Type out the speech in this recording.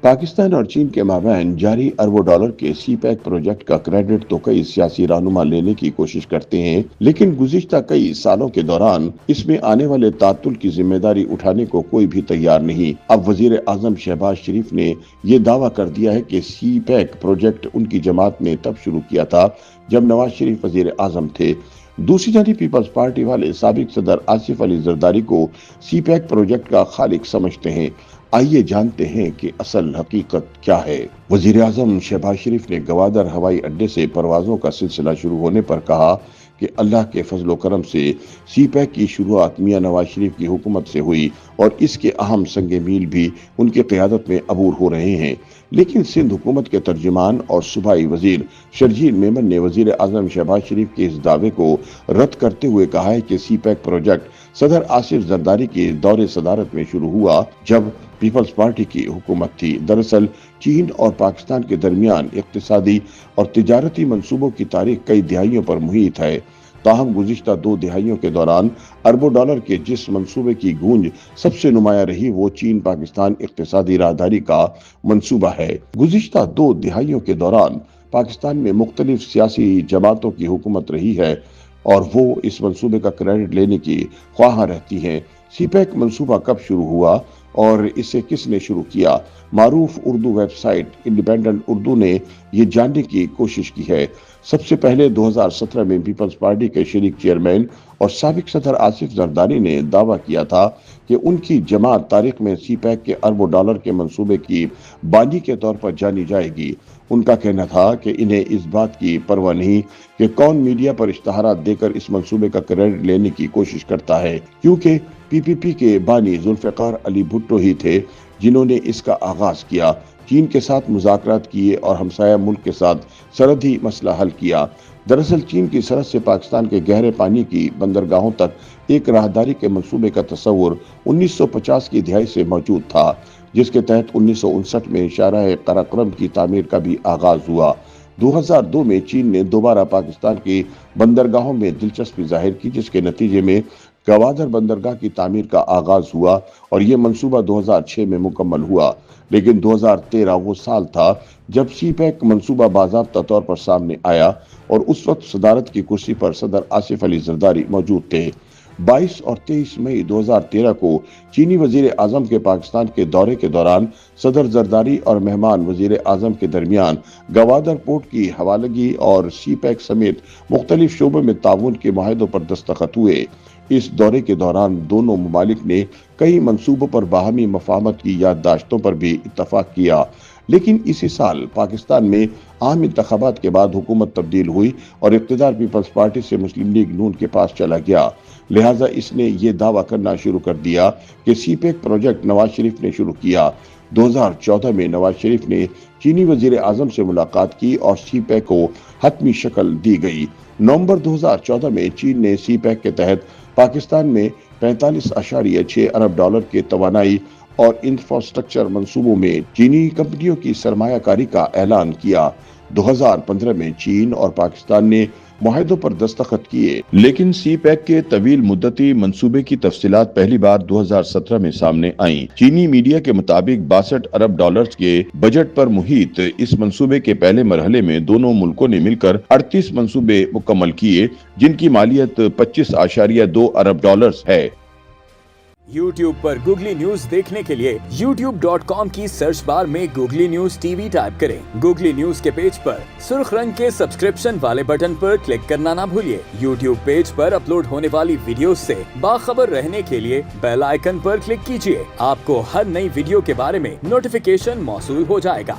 पाकिस्तान और चीन के माबैन जारी अरबों डॉलर के सी पैक प्रोजेक्ट का क्रेडिट तो कई सियासी रहनुमा लेने की कोशिश करते हैं, लेकिन गुज़िश्ता कई सालों के दौरान इसमें आने वाले तातुल की जिम्मेदारी उठाने को कोई भी तैयार नहीं। अब वजीर आजम शहबाज शरीफ ने ये दावा कर दिया है कि सी पैक प्रोजेक्ट उनकी जमात ने तब शुरू किया था जब नवाज शरीफ वजीर आजम थे। दूसरी जानिब पीपल्स पार्टी वाले साबिक सदर आसिफ अली जरदारी को सी पैक प्रोजेक्ट का खालिक समझते हैं। आइए जानते हैं कि असल हकीकत क्या है। वजीर आजम शहबाज शरीफ ने गवादर हवाई अड्डे से परवाजों का सिलसिला शुरू होने पर कहा कि अल्लाह के फजल करम से सी पैक की शुरुआत मियां नवाज शरीफ की हुकूमत से हुई और इसके अहम संगे मील भी उनकी क़यादत में अबूर हो रहे हैं। लेकिन सिंध हुकूमत के तर्जुमान और सूबाई वजीर शर्जील मेमन ने वजीर आजम शहबाज शरीफ के इस दावे को रद्द करते हुए कहा है कि सी पैक प्रोजेक्ट सदर आसिफ जरदारी के दौरे सदारत में शुरू हुआ जब पीपल्स पार्टी की हुकूमत थी। दरअसल चीन और पाकिस्तान के दरमियान इक्तिसादी और तिजारती मंसूबों की तारीख कई दिहाइयों पर मुहित है। ताहम गुज़िश्ता 2 दिहाइयों के दौरान अरबों डॉलर के जिस मंसूबे की गूंज सबसे नुमाया रही वो चीन पाकिस्तान इक्तिसादी राहदारी का मंसूबा है। गुज़िश्ता 2 दिहाइयों के दौरान पाकिस्तान में मुख्तलिफ सियासी जमातों की हुकूमत रही है और वो इस मंसूबे का क्रेडिट लेने की ख्वाहां रहती हैं। सी पैक मंसूबा कब शुरू हुआ और इसे किसने शुरू किया? मारूफ उर्दू वेबसाइट इंडिपेंडेंट उर्दू ने ये जानने की कोशिश की है। सबसे पहले 2017 में पीपल्स पार्टी के शरीक चेयरमैन और साबिक सदर आसिफ जरदारी ने दावा किया था कि उनकी जमात तारीख में सी पैक के अरबों डॉलर के मंसूबे की बानी के तौर पर जानी जाएगी। उनका कहना था कि इन्हें इस बात की परवाह नहीं कि कौन मीडिया पर इश्तहारात देकर इस मंसूबे का क्रेडिट लेने की कोशिश करता है, क्योंकि पीपीपी के बानी जुल्फ़िकार अली भुट्टो ही थे जिन्होंने इसका आगाज किया। चीन के साथ मुज़ाकरात किए और हमसाया मुल्क के साथ सरहदी मसला हल किया। दरअसल चीन की सरहद से पाकिस्तान के गहरे पानी की बंदरगाहों तक एक राहदारी के मंसूबे का तस्वुर 1950 की दिहाई से मौजूद था, जिसके तहत 1959 में शाहराह कराकोरम की तामीर का भी आगाज हुआ। 2002 में चीन ने दोबारा पाकिस्तान की बंदरगाहों में दिलचस्पी जाहिर की, जिसके नतीजे में गवादर बंदरगाह की तामीर का आगाज हुआ और ये मंसूबा 2006 में मुकम्मल हुआ। लेकिन 2013 वो साल था जब सी पैक मंसूबा बाज़ाब्ता तौर पर सामने आया और उस वक्त सदारत की कुर्सी पर सदर आसिफ अली जरदारी मौजूद थे। 22 और 23 मई 2013 को चीनी वजीर आजम के पाकिस्तान के दौरे के दौरान सदर जरदारी और मेहमान वजीर आजम के दरमियान गवादर पोर्ट की हवालगी और सी पैक समेत मुख्तलिफ शोबों में ताउन के मुआहदों पर दस्तखत हुए। इस दौरे के दौरान दोनों ममालिक ने कई मंसूबों पर बाहमी मफाहमत की याददाश्तों पर भी इत्तफाक किया। लेकिन इसी साल पाकिस्तान में आम इंतखाबात के बाद हुकूमत तब्दील हुई और इक़्तिदार पीपल्स पार्टी से मुस्लिम लीग नून के पास चला गया। लिहाजा इसने ये दावा करना शुरू कर दिया कि सी पैक प्रोजेक्ट नवाज शरीफ ने शुरू किया। 2014 में नवाज शरीफ ने चीनी वजीर आजम से मुलाकात की और सी पैक को हतमी शक्ल दी गई। नवंबर 2014 में चीन ने सी पैक के तहत पाकिस्तान में 45.6 अरब डॉलर के तवानाई और इंफ्रास्ट्रक्चर मंसूबों में चीनी कंपनियों की सरमायाकारी का ऐलान किया। 2015 में चीन और पाकिस्तान ने मुआहदों पर दस्तखत किए, लेकिन सी पैक के तवील मुद्दती मंसूबे की तफसीलात पहली बार 2017 में सामने आईं। चीनी मीडिया के मुताबिक 62 अरब डॉलर्स के बजट पर मुहित इस मंसूबे के पहले मरहले में दोनों मुल्कों ने मिलकर 38 मंसूबे मुकम्मल किए, जिनकी मालियत 25.2 अरब डॉलर्स है। YouTube पर गूगली न्यूज देखने के लिए youtube.com की सर्च बार में गूगली न्यूज टीवी टाइप करें। गूगली न्यूज के पेज पर सुर्ख रंग के सब्सक्रिप्शन वाले बटन पर क्लिक करना ना भूलिए। YouTube पेज पर अपलोड होने वाली वीडियोस से बाखबर रहने के लिए बेल आइकन पर क्लिक कीजिए। आपको हर नई वीडियो के बारे में नोटिफिकेशन मौसूल हो जाएगा।